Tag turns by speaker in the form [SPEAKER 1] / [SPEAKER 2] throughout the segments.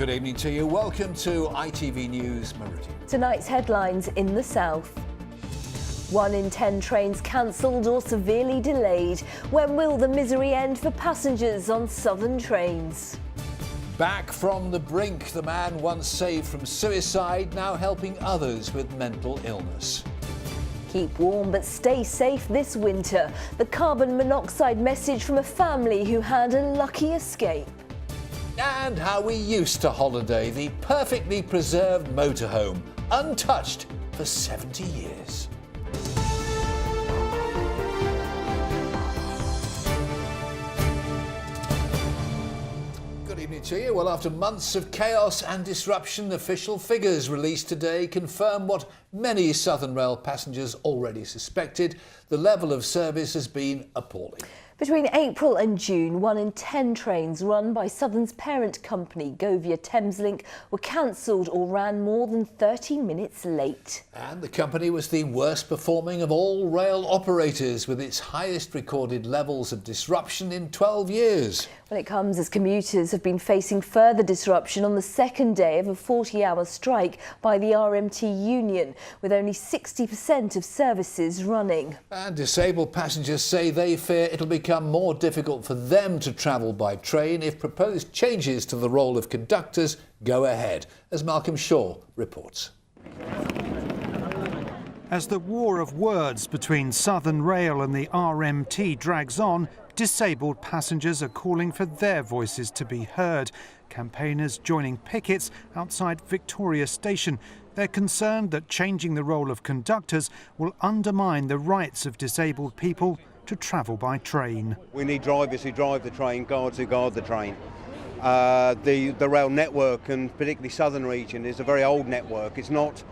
[SPEAKER 1] Good evening to you. Welcome to ITV News Meridian.
[SPEAKER 2] Tonight's headlines in the south. 1 in 10 trains cancelled or severely delayed. When will the misery end for passengers on southern trains?
[SPEAKER 1] Back from the brink, the man once saved from suicide, now helping others with mental illness.
[SPEAKER 2] Keep warm but stay safe this winter. The carbon monoxide message from a family who had a lucky escape.
[SPEAKER 1] And how we used to holiday, the perfectly preserved motorhome, untouched for 70 years. Good evening to you. Well, after months of chaos and disruption, official figures released today confirm what many Southern Rail passengers already suspected. The level of service has been appalling.
[SPEAKER 2] Between April and June, 1 in 10 trains run by Southern's parent company, Govia Thameslink, were cancelled or ran more than 30 minutes late.
[SPEAKER 1] And the company was the worst performing of all rail operators, with its highest recorded levels of disruption in 12 years.
[SPEAKER 2] Well, it comes as commuters have been facing further disruption on the second day of a 40-hour strike by the RMT union, with only 60% of services running. And
[SPEAKER 1] disabled passengers say they fear it'll become more difficult for them to travel by train if proposed changes to the role of conductors go ahead, as Malcolm Shaw reports.
[SPEAKER 3] As the war of words between Southern Rail and the RMT drags on, disabled passengers are calling for their voices to be heard. Campaigners joining pickets outside Victoria Station. They're concerned that changing the role of conductors will undermine the rights of disabled people to travel by train.
[SPEAKER 4] We need drivers who drive the train, guards who guard the train. The rail network, and particularly Southern region, is a very old network. It's not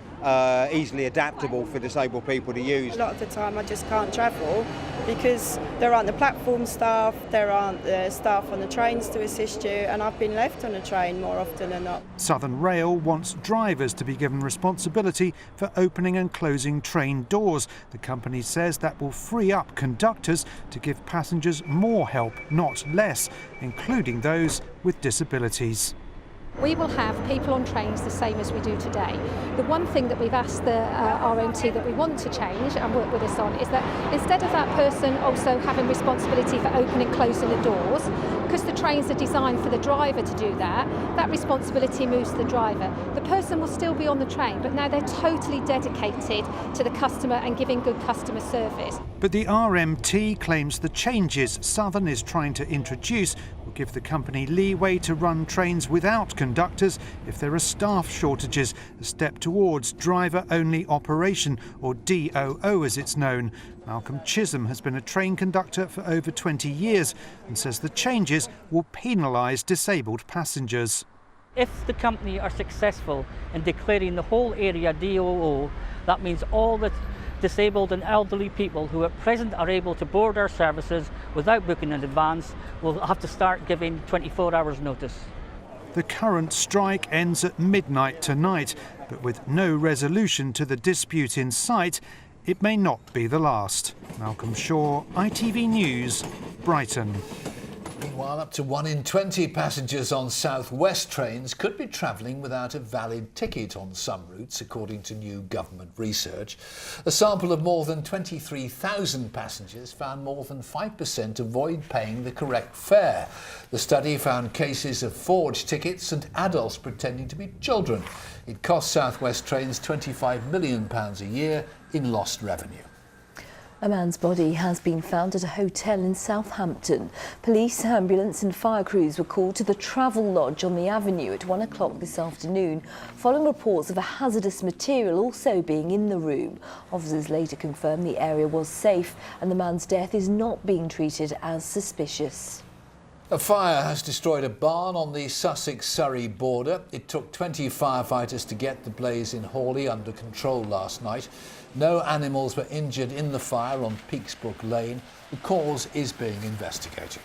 [SPEAKER 4] easily adaptable for disabled people to use.
[SPEAKER 5] A lot of the time I just can't travel because there aren't the platform staff, there aren't the staff on the trains to assist you, and I've been left on a train more often than not.
[SPEAKER 3] Southern Rail wants drivers to be given responsibility for opening and closing train doors. The company says that will free up conductors to give passengers more help, not less, including those with disabilities.
[SPEAKER 6] We will have people on trains the same as we do today. The one thing that we've asked the RMT that we want to change and work with us on is that instead of that person also having responsibility for opening and closing the doors, because the trains are designed for the driver to do that, that responsibility moves to the driver. The person will still be on the train, but now they're totally dedicated to the customer and giving good customer service.
[SPEAKER 3] But the RMT claims the changes Southern is trying to introduce will give the company leeway to run trains without conductors if there are staff shortages, a step towards driver-only operation, or DOO as it's known. Malcolm Chisholm has been a train conductor for over 20 years and says the changes will penalise disabled passengers.
[SPEAKER 7] If the company are successful in declaring the whole area DOO, that means all the disabled and elderly people who at present are able to board our services without booking in advance will have to start giving 24 hours notice.
[SPEAKER 3] The current strike ends at midnight tonight, but with no resolution to the dispute in sight, it may not be the last. Malcolm Shaw, ITV News, Brighton.
[SPEAKER 1] Meanwhile, up to 1 in 20 passengers on South West trains could be travelling without a valid ticket on some routes, according to new government research. A sample of more than 23,000 passengers found more than 5% avoid paying the correct fare. The study found cases of forged tickets and adults pretending to be children. It costs South West trains £25 million a year in lost revenue.
[SPEAKER 2] A man's body has been found at a hotel in Southampton. Police, ambulance and fire crews were called to the Travel Lodge on the Avenue at 1 o'clock this afternoon, following reports of a hazardous material also being in the room. Officers later confirmed the area was safe and the man's death is not being treated as suspicious.
[SPEAKER 1] A fire has destroyed a barn on the Sussex-Surrey border. It took 20 firefighters to get the blaze in Hawley under control last night. No animals were injured in the fire on Peaksbrook Lane. The cause is being investigated.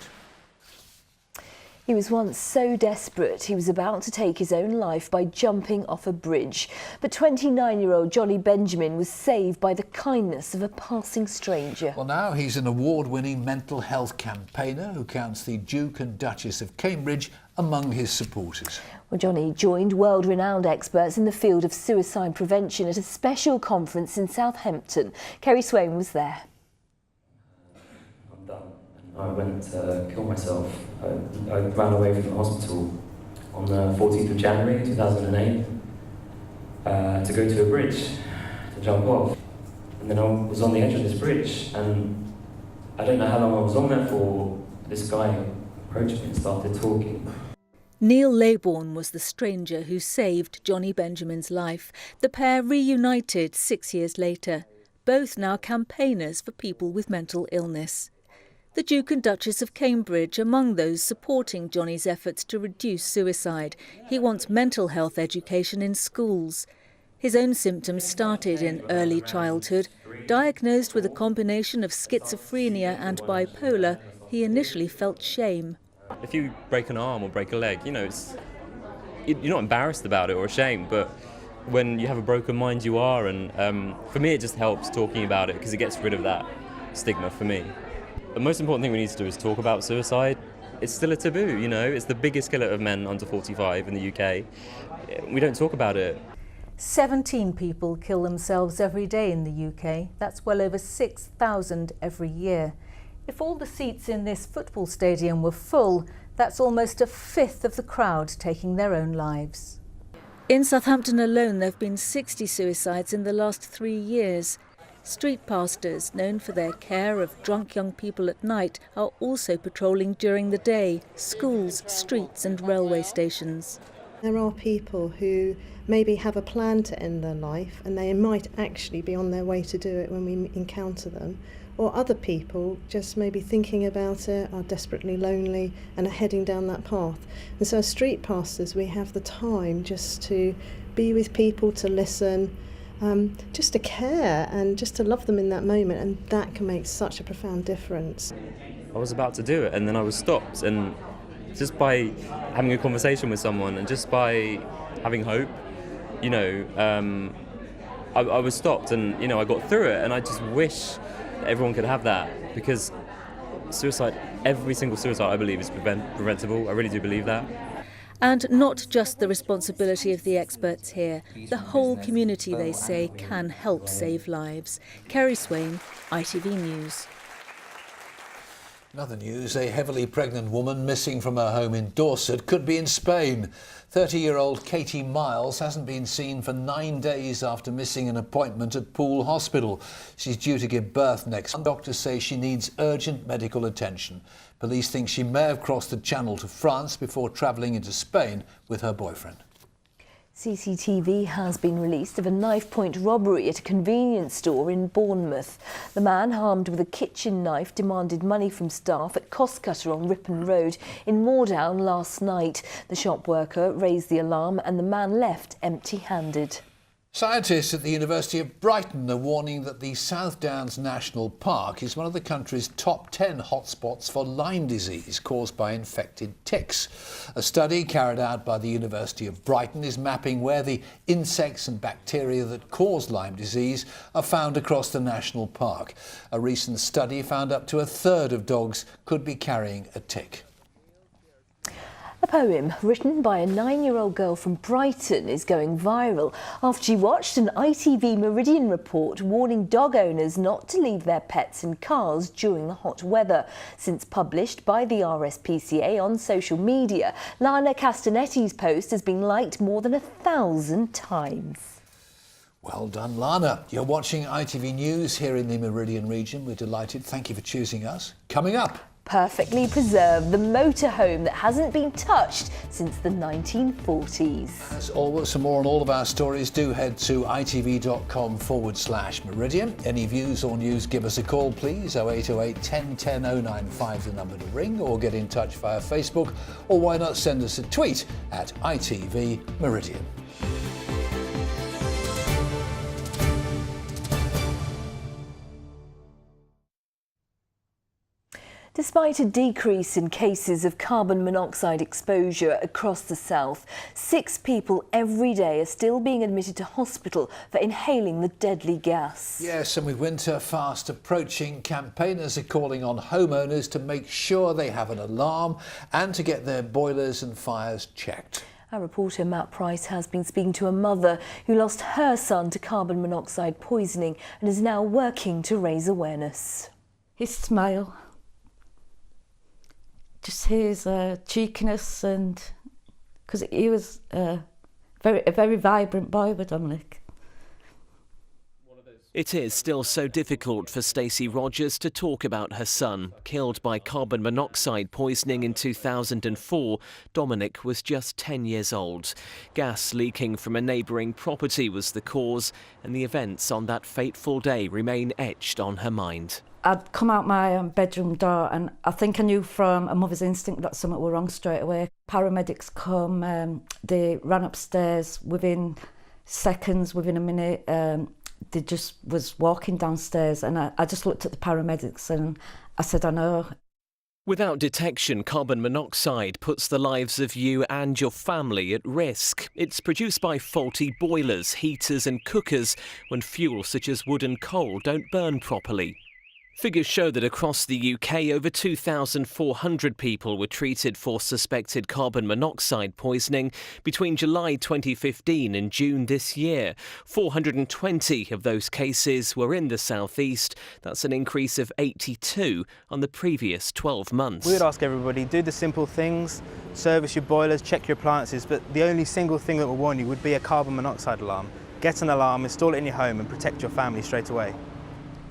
[SPEAKER 2] He was once so desperate he was about to take his own life by jumping off a bridge. But 29-year-old Johnny Benjamin was saved by the kindness of a passing stranger.
[SPEAKER 1] Well, now he's an award-winning mental health campaigner who counts the Duke and Duchess of Cambridge among his supporters.
[SPEAKER 2] Well, Johnny joined world-renowned experts in the field of suicide prevention at a special conference in Southampton. Kerry Swain was there.
[SPEAKER 8] I'm done. I went to kill myself. I ran away from the hospital on the 14th of January 2008 to go to a bridge to jump off. And then I was on the edge of this bridge, and I don't know how long I was on there for. This guy approached me and started talking.
[SPEAKER 9] Neil Laybourne was the stranger who saved Johnny Benjamin's life. The pair reunited 6 years later, both now campaigners for people with mental illness. The Duke and Duchess of Cambridge among those supporting Johnny's efforts to reduce suicide. He wants mental health education in schools. His own symptoms started in early childhood. Diagnosed with a combination of schizophrenia and bipolar, he initially felt shame.
[SPEAKER 10] If you break an arm or break a leg, you're not embarrassed about it or ashamed, but when you have a broken mind, you are. And for me, it just helps talking about it because it gets rid of that stigma for me. The most important thing we need to do is talk about suicide. It's still a taboo, it's the biggest killer of men under 45 in the UK. We don't talk about it.
[SPEAKER 9] 17 people kill themselves every day in the UK. That's well over 6,000 every year. If all the seats in this football stadium were full, that's almost a fifth of the crowd taking their own lives. In Southampton alone, there have been 60 suicides in the last 3 years. Street pastors, known for their care of drunk young people at night, are also patrolling during the day, schools, streets and railway stations.
[SPEAKER 11] There are people who maybe have a plan to end their life, and they might actually be on their way to do it when we encounter them. Or other people just maybe thinking about it, are desperately lonely and are heading down that path. And so as street pastors, we have the time just to be with people, to listen, just to care and just to love them in that moment, and that can make such a profound difference.
[SPEAKER 10] I was about to do it and then I was stopped, and just by having a conversation with someone and just by having hope, I was stopped and I got through it, and I just wish everyone could have that, because every single suicide I believe is preventable. I really do believe that.
[SPEAKER 9] And not just the responsibility of the experts here. The whole community, they say, can help save lives. Kerry Swain, ITV News.
[SPEAKER 1] In other news, a heavily pregnant woman missing from her home in Dorset could be in Spain. 30-year-old Katie Miles hasn't been seen for 9 days after missing an appointment at Poole Hospital. She's due to give birth next month. Doctors say she needs urgent medical attention. Police think she may have crossed the Channel to France before travelling into Spain with her boyfriend.
[SPEAKER 2] CCTV has been released of a knife-point robbery at a convenience store in Bournemouth. The man, armed with a kitchen knife, demanded money from staff at Costcutter on Ripon Road in Moordown last night. The shop worker raised the alarm and the man left empty-handed.
[SPEAKER 1] Scientists at the University of Brighton are warning that the South Downs National Park is one of the country's top 10 hotspots for Lyme disease caused by infected ticks. A study carried out by the University of Brighton is mapping where the insects and bacteria that cause Lyme disease are found across the national park. A recent study found up to a third of dogs could be carrying a tick.
[SPEAKER 2] A poem written by a 9-year-old girl from Brighton is going viral after she watched an ITV Meridian report warning dog owners not to leave their pets in cars during the hot weather. Since published by the RSPCA on social media, Lana Castanetti's post has been liked more than 1,000 times.
[SPEAKER 1] Well done, Lana. You're watching ITV News here in the Meridian region. We're delighted. Thank you for choosing us. Coming up.
[SPEAKER 2] Perfectly preserved, the motorhome that hasn't been touched since the 1940s.
[SPEAKER 1] As always, for more on all of our stories, do head to itv.com/Meridian. Any views or news, give us a call, please. 0808 1010 095, the number to ring, or get in touch via Facebook, or why not send us a tweet at ITV Meridian.
[SPEAKER 2] Despite a decrease in cases of carbon monoxide exposure across the south, 6 people every day are still being admitted to hospital for inhaling the deadly gas.
[SPEAKER 1] Yes, and with winter fast approaching, campaigners are calling on homeowners to make sure they have an alarm and to get their boilers and fires checked.
[SPEAKER 2] Our reporter Matt Price has been speaking to a mother who lost her son to carbon monoxide poisoning and is now working to raise awareness.
[SPEAKER 12] His smile, just his cheekiness, and because he was a very vibrant boy with Dominic.
[SPEAKER 13] It is still so difficult for Stacey Rogers to talk about her son. Killed by carbon monoxide poisoning in 2004, Dominic was just 10 years old. Gas leaking from a neighbouring property was the cause, and the events on that fateful day remain etched on her mind.
[SPEAKER 12] I'd come out my bedroom door and I think I knew from a mother's instinct that something was wrong straight away. Paramedics come, they ran upstairs within seconds, within a minute. They just was walking downstairs and I just looked at the paramedics and I said, I know.
[SPEAKER 13] Without detection, carbon monoxide puts the lives of you and your family at risk. It's produced by faulty boilers, heaters and cookers when fuel such as wood and coal don't burn properly. Figures show that across the UK, over 2,400 people were treated for suspected carbon monoxide poisoning between July 2015 and June this year. 420 of those cases were in the southeast. That's an increase of 82 on the previous 12 months.
[SPEAKER 14] We would ask everybody, do the simple things, service your boilers, check your appliances, but the only single thing that will warn you would be a carbon monoxide alarm. Get an alarm, install it in your home and protect your family straight away.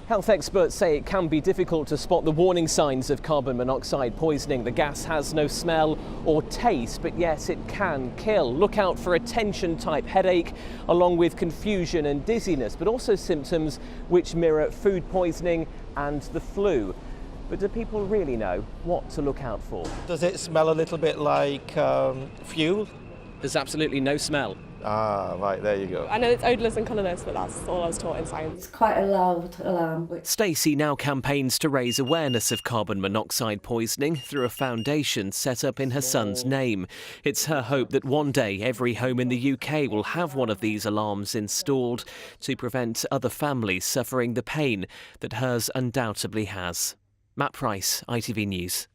[SPEAKER 13] Health experts say it can be difficult to spot the warning signs of carbon monoxide poisoning. The gas has no smell or taste, but yes, it can kill. Look out for a tension-type headache, along with confusion and dizziness, but also symptoms which mirror food poisoning and the flu. But do people really know what to look out for?
[SPEAKER 15] Does it smell a little bit like fuel?
[SPEAKER 13] There's absolutely no smell.
[SPEAKER 15] Ah, right, there you go.
[SPEAKER 16] I know it's odourless and colourless, but that's all I was taught in science.
[SPEAKER 12] It's quite a loud alarm.
[SPEAKER 13] Stacey now campaigns to raise awareness of carbon monoxide poisoning through a foundation set up in her son's name. It's her hope that one day every home in the UK will have one of these alarms installed to prevent other families suffering the pain that hers undoubtedly has. Matt Price, ITV News.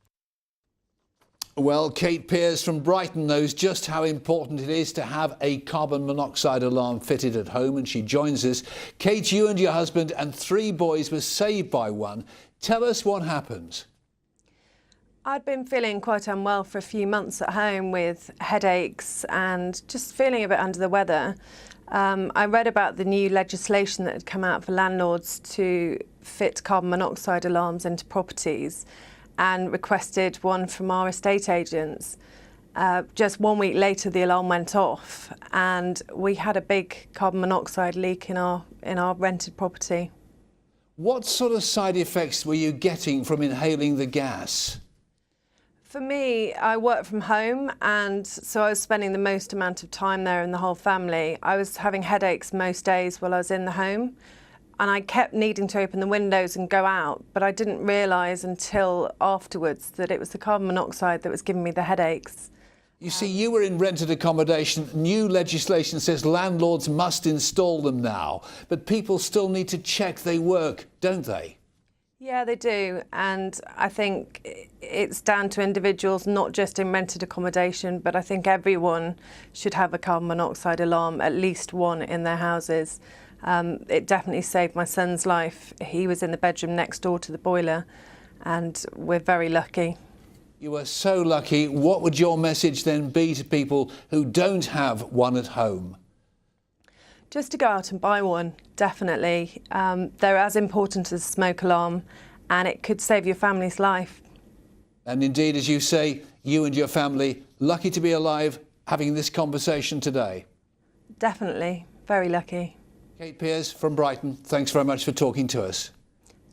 [SPEAKER 1] Well, Kate Pearce from Brighton knows just how important it is to have a carbon monoxide alarm fitted at home, and she joins us. Kate, you and your husband and 3 boys were saved by one. Tell us what happened.
[SPEAKER 17] I'd been feeling quite unwell for a few months at home with headaches and just feeling a bit under the weather. I read about the new legislation that had come out for landlords to fit carbon monoxide alarms into properties, and requested one from our estate agents. Just 1 week later, the alarm went off, and we had a big carbon monoxide leak in our rented property.
[SPEAKER 1] What sort of side effects were you getting from inhaling the gas?
[SPEAKER 17] For me, I work from home, and so I was spending the most amount of time there in the whole family. I was having headaches most days while I was in the home. And I kept needing to open the windows and go out, but I didn't realise until afterwards that it was the carbon monoxide that was giving me the headaches.
[SPEAKER 1] You see, you were in rented accommodation. New legislation says landlords must install them now, but people still need to check they work, don't they?
[SPEAKER 17] Yeah, they do, and I think it's down to individuals, not just in rented accommodation, but I think everyone should have a carbon monoxide alarm, at least one in their houses. It definitely saved my son's life. He was in the bedroom next door to the boiler, and we're very lucky.
[SPEAKER 1] You were so lucky. What would your message then be to people who don't have one at home?
[SPEAKER 17] Just to go out and buy one, definitely. They're as important as a smoke alarm, and it could save your family's life.
[SPEAKER 1] And indeed, as you say, you and your family, lucky to be alive, having this conversation today. Definitely, very lucky. Kate Pearce from Brighton, thanks very much for talking to us.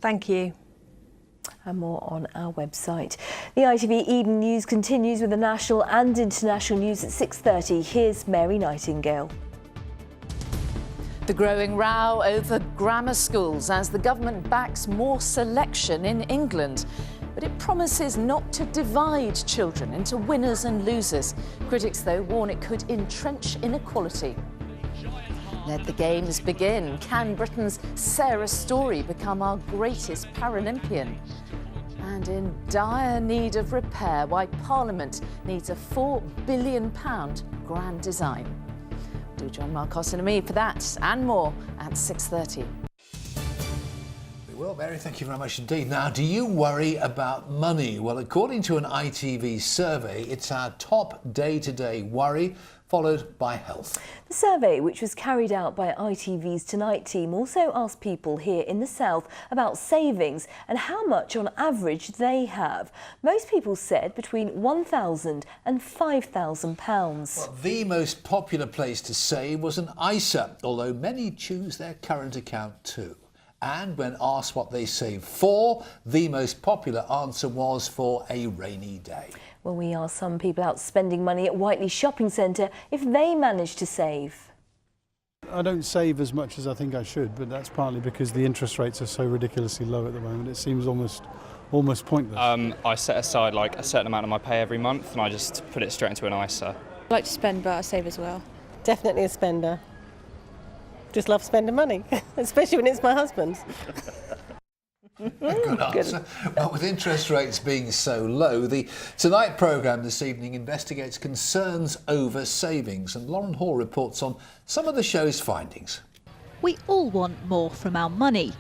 [SPEAKER 1] Thank you.
[SPEAKER 2] And more on our website. The ITV Eden News continues with the national and international news at 6:30. Here's Mary Nightingale.
[SPEAKER 18] The growing row over grammar schools as the government backs more selection in England. but it promises not to divide children into winners and losers. Critics, though, warn it could entrench inequality. Let the games begin. Can Britain's Sarah Storey become our greatest Paralympian? And in dire need of repair, why Parliament needs a £4 billion grand design. Do join Marcos and me for that and more at 6:30.
[SPEAKER 1] Well, Mary, thank you very much indeed. Now, do you worry about money? Well, according to an ITV survey, it's our top day-to-day worry, followed by health.
[SPEAKER 2] The survey, which was carried out by ITV's Tonight team, also asked people here in the south about savings and how much on average they have. Most people said between £1,000 and £5,000.
[SPEAKER 1] Well, the most popular place to save was an ISA, although many choose their current account too. And when asked what they save for, the most popular answer was for a rainy day.
[SPEAKER 2] Well, we asked some people out spending money at Whiteley Shopping Centre if they managed to save.
[SPEAKER 19] I don't save as much as I think I should, but that's partly because the interest rates are so ridiculously low at the moment. It seems almost pointless.
[SPEAKER 20] I set aside like a certain amount of my pay every month and I just put it straight into an ISA.
[SPEAKER 21] I like to spend, but I save as well.
[SPEAKER 22] Definitely a spender. Just love spending money, especially when it's my husband's.
[SPEAKER 1] Good answer. Well, with interest rates being so low, the Tonight programme this evening investigates concerns over savings, and Lauren Hall reports on some of the show's findings.
[SPEAKER 23] We all want more from our money,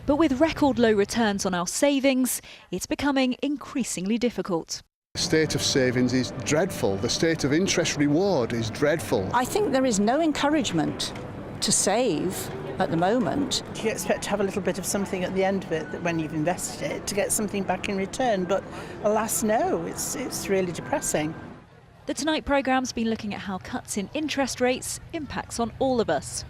[SPEAKER 23] but with record low returns on our savings, it's becoming increasingly difficult.
[SPEAKER 24] The state of savings is dreadful. The state of interest reward is dreadful.
[SPEAKER 25] I think there is no encouragement to save at the moment.
[SPEAKER 22] You expect to have a little bit of something at the end of it that when you've invested it to get something back in return, but alas no, it's really depressing.
[SPEAKER 23] The Tonight programme's been looking at how cuts in interest rates impacts on all of us.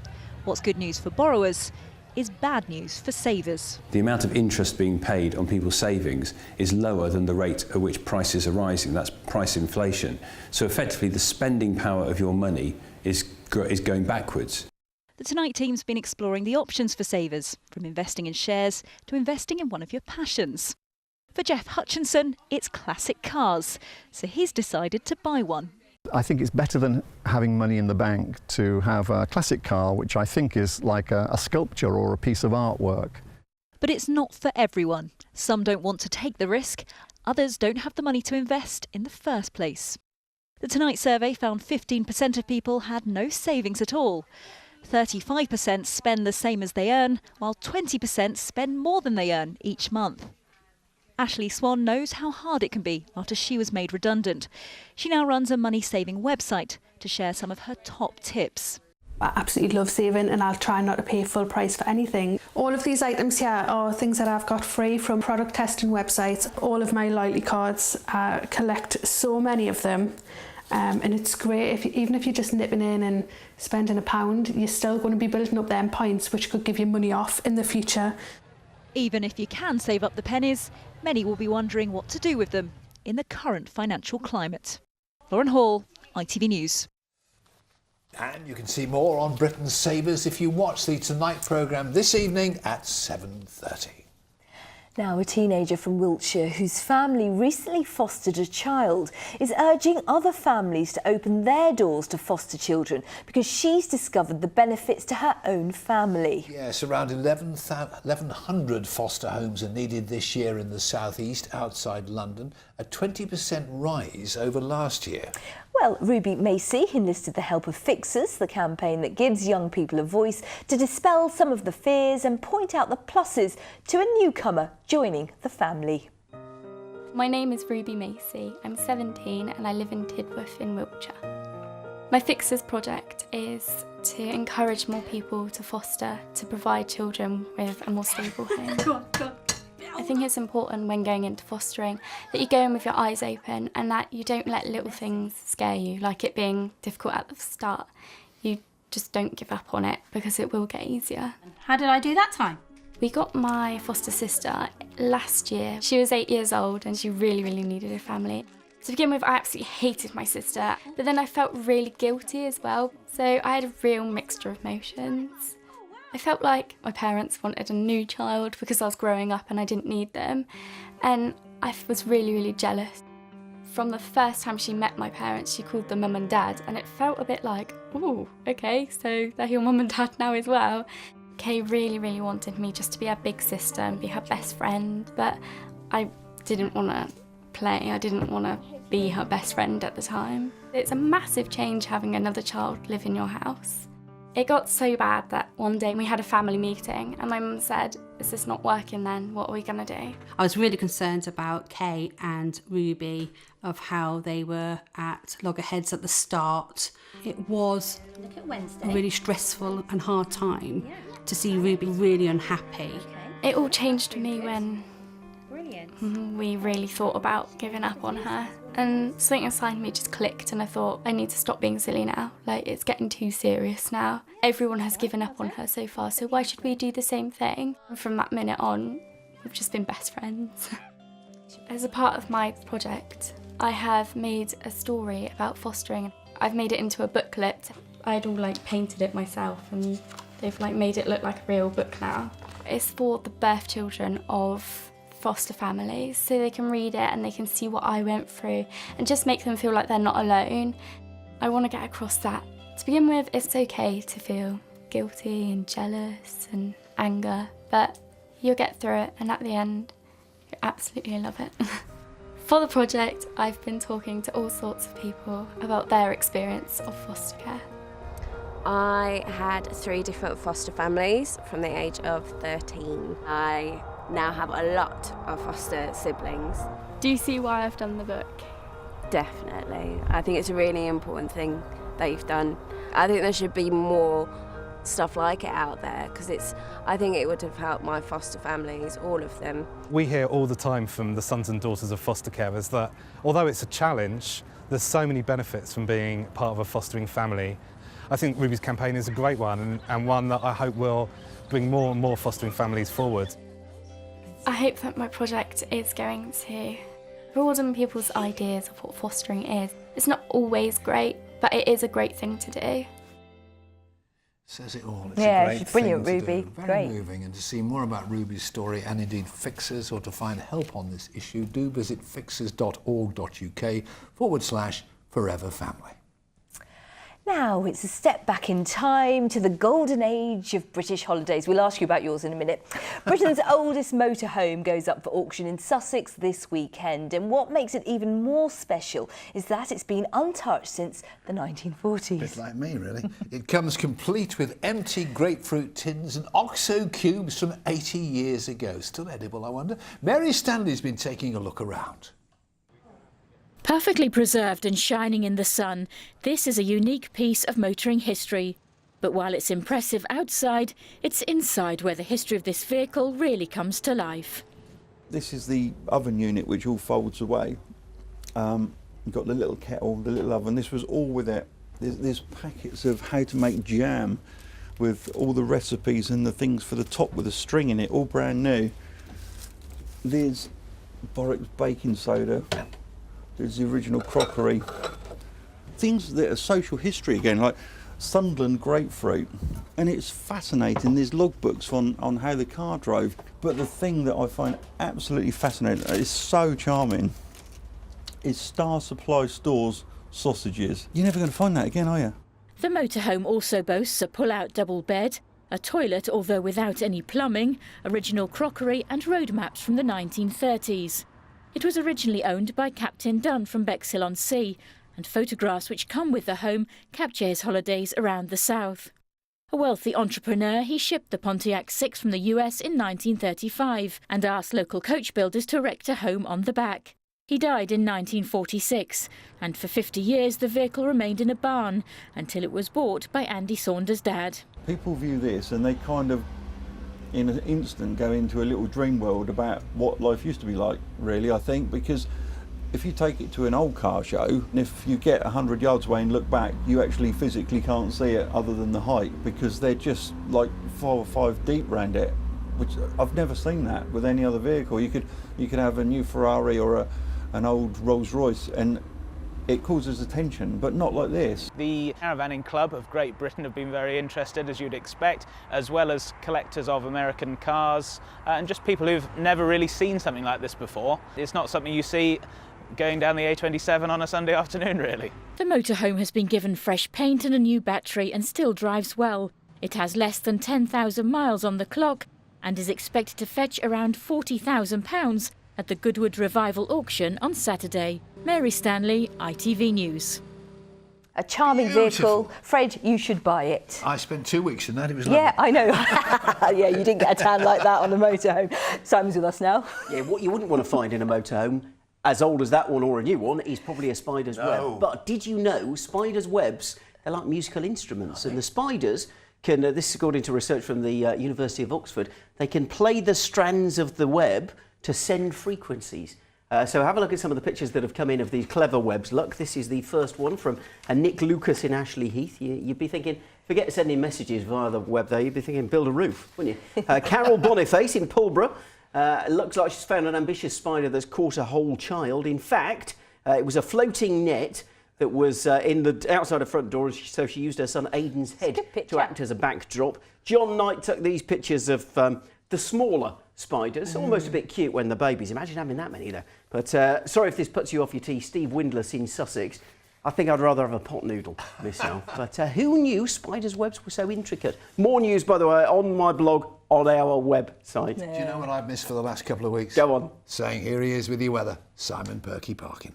[SPEAKER 23] What's good news for borrowers is bad news for savers.
[SPEAKER 26] The amount of interest being paid on people's savings is lower than the rate at which prices are rising. That's price inflation. So effectively the spending power of your money is going backwards.
[SPEAKER 23] The Tonight team's been exploring the options for savers, from investing in shares to investing in one of your passions. For Jeff Hutchinson, it's classic cars, so he's decided to buy one.
[SPEAKER 27] I think it's better than having money in the bank to have a classic car, which I think is like a sculpture or a piece of artwork.
[SPEAKER 23] But it's not for everyone. Some don't want to take the risk, others don't have the money to invest in the first place. The Tonight survey found 15% of people had no savings at all. 35% spend the same as they earn, while 20% spend more than they earn each month. Ashley Swan knows how hard it can be after she was made redundant. She now runs a money-saving website to share some of her top tips.
[SPEAKER 28] I absolutely love saving and I'll try not to pay full price for anything. All of these items here are things that I've got free from product testing websites. All of my loyalty cards, I collect so many of them. And it's great, even if you're just nipping in and spending £1, you're still going to be building up them points, which could give you money off in the future.
[SPEAKER 23] Even if you can save up the pennies, many will be wondering what to do with them in the current financial climate. Lauren Hall, ITV News.
[SPEAKER 1] And you can see more on Britain's savers if you watch the Tonight programme this evening at 7:30.
[SPEAKER 2] Now, a teenager from Wiltshire whose family recently fostered a child is urging other families to open their doors to foster children because she's discovered the benefits to her own family.
[SPEAKER 1] Yes, around 1,100 foster homes are needed this year in the southeast outside London, a 20% rise over last year.
[SPEAKER 2] Well, Ruby Macy enlisted the help of Fixers, the campaign that gives young people a voice, to dispel some of the fears and point out the pluses to a newcomer joining the family.
[SPEAKER 29] My name is Ruby Macy. I'm 17 and I live in Tidworth in Wiltshire. My Fixers project is to encourage more people to foster, to provide children with a more stable home. Go on. I think it's important when going into fostering that you go in with your eyes open and that you don't let little things scare you, like it being difficult at the start. You just don't give up on it because it will get easier.
[SPEAKER 30] How did I do that time?
[SPEAKER 29] We got my foster sister last year. She was 8 years old and she really, really needed a family. To begin with, I absolutely hated my sister, but then I felt really guilty as well. So I had a real mixture of emotions. I felt like my parents wanted a new child because I was growing up and I didn't need them. And I was really, really jealous. From the first time she met my parents, she called them mum and dad, and it felt a bit like, oh, okay, so they're your mum and dad now as well. Kay really, really wanted me just to be her big sister and be her best friend, but I didn't want to play, I didn't want to be her best friend at the time. It's a massive change having another child live in your house. It got so bad that one day we had a family meeting and my mum said, is this not working then? What are we going to do?
[SPEAKER 3] I was really concerned about Kay and Ruby, of how they were at loggerheads at the start. It was a really stressful and hard time to see Ruby really unhappy.
[SPEAKER 29] It all changed for me when we really thought about giving up on her. And something inside me just clicked and I thought, I need to stop being silly now. Like, it's getting too serious now. Everyone has given up on her so far, so why should we do the same thing? And from that minute on, we've just been best friends. As a part of my project, I have made a story about fostering. I've made it into a booklet. I'd all painted it myself and they've made it look like a real book now. It's for the birth children of foster families, so they can read it and they can see what I went through and just make them feel like they're not alone. I want to get across that. To begin with, it's okay to feel guilty and jealous and anger, but you'll get through it and at the end, you absolutely love it. For the project, I've been talking to all sorts of people about their experience of foster care.
[SPEAKER 4] I had 3 different foster families from the age of 13. I now have a lot of foster siblings.
[SPEAKER 29] Do you see why I've done the book?
[SPEAKER 4] Definitely. I think it's a really important thing that you've done. I think there should be more stuff like it out there because I think it would have helped my foster families, all of them.
[SPEAKER 5] We hear all the time from the sons and daughters of foster carers that although it's a challenge, there's so many benefits from being part of a fostering family. I think Ruby's campaign is a great one and one that I hope will bring more and more fostering families forward.
[SPEAKER 29] I hope that my project is going to broaden people's ideas of what fostering is. It's not always great, but it is a great thing to do.
[SPEAKER 1] Says it all. It's
[SPEAKER 2] yeah,
[SPEAKER 1] a great
[SPEAKER 2] she's brilliant,
[SPEAKER 1] thing to
[SPEAKER 2] Ruby.
[SPEAKER 1] do. Very
[SPEAKER 2] Great.
[SPEAKER 1] moving. And to see more about Ruby's story and indeed fixes or to find help on this issue, do visit fixes.org.uk/foreverfamily.
[SPEAKER 2] Now it's a step back in time to the golden age of British holidays. We'll ask you about yours in a minute. Britain's oldest motorhome goes up for auction in Sussex this weekend, and what makes it even more special is that it's been untouched since the 1940s.
[SPEAKER 1] A bit like me, really. It comes complete with empty grapefruit tins and OXO cubes from 80 years ago. Still edible, I wonder? Mary Stanley's been taking a look around.
[SPEAKER 6] Perfectly preserved and shining in the sun, this is a unique piece of motoring history. But while it's impressive outside, it's inside where the history of this vehicle really comes to life.
[SPEAKER 7] This is the oven unit which all folds away. You've got the little kettle, the little oven. This was all with it. There's packets of how to make jam with all the recipes and the things for the top with a string in it, all brand new. There's Borwick's baking soda. There's the original crockery. Things that are social history again, like Sunderland grapefruit. And it's fascinating, there's logbooks on how the car drove. But the thing that I find absolutely fascinating, is so charming, is Star Supply Stores sausages. You're never going to find that again, are you?
[SPEAKER 6] The motorhome also boasts a pull-out double bed, a toilet although without any plumbing, original crockery and road maps from the 1930s. It was originally owned by Captain Dunn from Bexhill-on-Sea, and photographs which come with the home capture his holidays around the south. A wealthy entrepreneur, he shipped the Pontiac 6 from the US in 1935 and asked local coach builders to erect a home on the back. He died in 1946, and for 50 years the vehicle remained in a barn until it was bought by Andy Saunders' dad.
[SPEAKER 7] People view this and they kind of in an instant go into a little dream world about what life used to be like, really, I think, because if you take it to an old car show, and if you get 100 yards away and look back, you actually physically can't see it other than the height, because they're just like 4 or 5 deep around it, which I've never seen that with any other vehicle. You could have a new Ferrari or an old Rolls Royce, and it causes attention, but not like this.
[SPEAKER 8] The Caravanning Club of Great Britain have been very interested, as you'd expect, as well as collectors of American cars and just people who've never really seen something like this before. It's not something you see going down the A27 on a Sunday afternoon, really.
[SPEAKER 6] The motorhome has been given fresh paint and a new battery and still drives well. It has less than 10,000 miles on the clock and is expected to fetch around £40,000 at the Goodwood Revival auction on Saturday. Mary Stanley, ITV News.
[SPEAKER 2] A charming vehicle. Fred, you should buy it.
[SPEAKER 1] I spent 2 weeks in that. It was lovely.
[SPEAKER 2] Yeah, I know. Yeah, you didn't get a tan like that on a motorhome. Simon's with us now.
[SPEAKER 9] Yeah, what you wouldn't want to find in a motorhome, as old as that one or a new one, is probably a spider's web. But did you know spiders' webs, they're like musical instruments, and the spiders can, this is according to research from the University of Oxford, they can play the strands of the web to send frequencies. So have a look at some of the pictures that have come in of these clever webs. Look, this is the first one from Nick Lucas in Ashley Heath. You'd be thinking, forget sending messages via the web there, you'd be thinking build a roof, wouldn't you? Carol Boniface in Pulborough. It looks like she's found an ambitious spider that's caught a whole child. In fact, it was a floating net that was outside her front door, so she used her son Aidan's head to act as a backdrop. John Knight took these pictures of the smaller spiders, almost a bit cute when they're babies. Imagine having that many though. But sorry if this puts you off your tea. Steve Windlass in Sussex. I think I'd rather have a pot noodle myself. But who knew spiders' webs were so intricate? More news, by the way, on my blog on our website.
[SPEAKER 1] Do you know what I've missed for the last couple of weeks?
[SPEAKER 9] Go on.
[SPEAKER 1] Saying here he is with your weather, Simon Perky Parkin.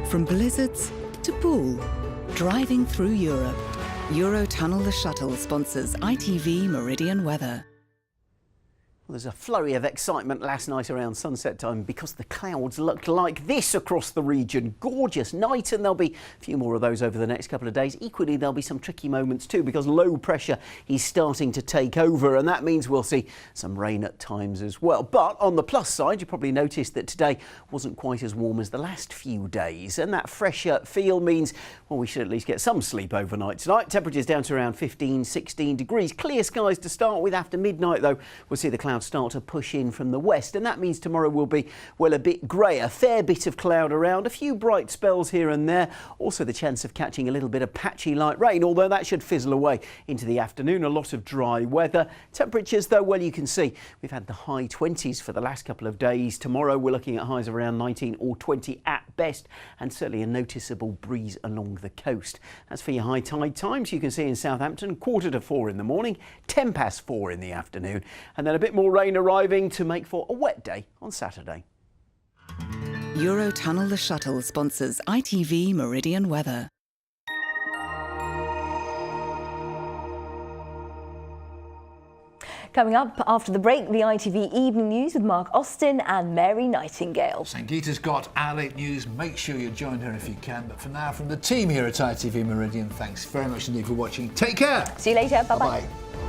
[SPEAKER 10] From blizzards to pool, driving through Europe. Eurotunnel the Shuttle sponsors ITV Meridian weather.
[SPEAKER 9] Well, there's a flurry of excitement last night around sunset time because the clouds looked like this across the region. Gorgeous night, and there'll be a few more of those over the next couple of days. Equally, there'll be some tricky moments too because low pressure is starting to take over, and that means we'll see some rain at times as well. But on the plus side, you probably noticed that today wasn't quite as warm as the last few days, and that fresher feel means, well, we should at least get some sleep overnight tonight. Temperatures down to around 15, 16 degrees. Clear skies to start with. After midnight, though, we'll see the clouds start to push in from the west, and that means tomorrow will be, well, a bit grey, a fair bit of cloud around, a few bright spells here and there, also the chance of catching a little bit of patchy light rain, although that should fizzle away into the afternoon. A lot of dry weather. Temperatures, though, well, you can see we've had the high 20s for the last couple of days. Tomorrow we're looking at highs around 19 or 20 at best, and certainly a noticeable breeze along the coast. As for your high tide times, you can see in Southampton 3:45 in the morning, 4:10 in the afternoon, and then a bit more rain arriving to make for a wet day on Saturday.
[SPEAKER 10] Eurotunnel the Shuttle sponsors ITV Meridian weather.
[SPEAKER 2] Coming up after the break, the ITV Evening News with Mark Austin and Mary Nightingale.
[SPEAKER 1] St Gita's got our late news. Make sure you join her if you can. But for now, from the team here at ITV Meridian, thanks very much indeed for watching. Take care.
[SPEAKER 2] See you later. Bye-bye.
[SPEAKER 1] Bye-bye.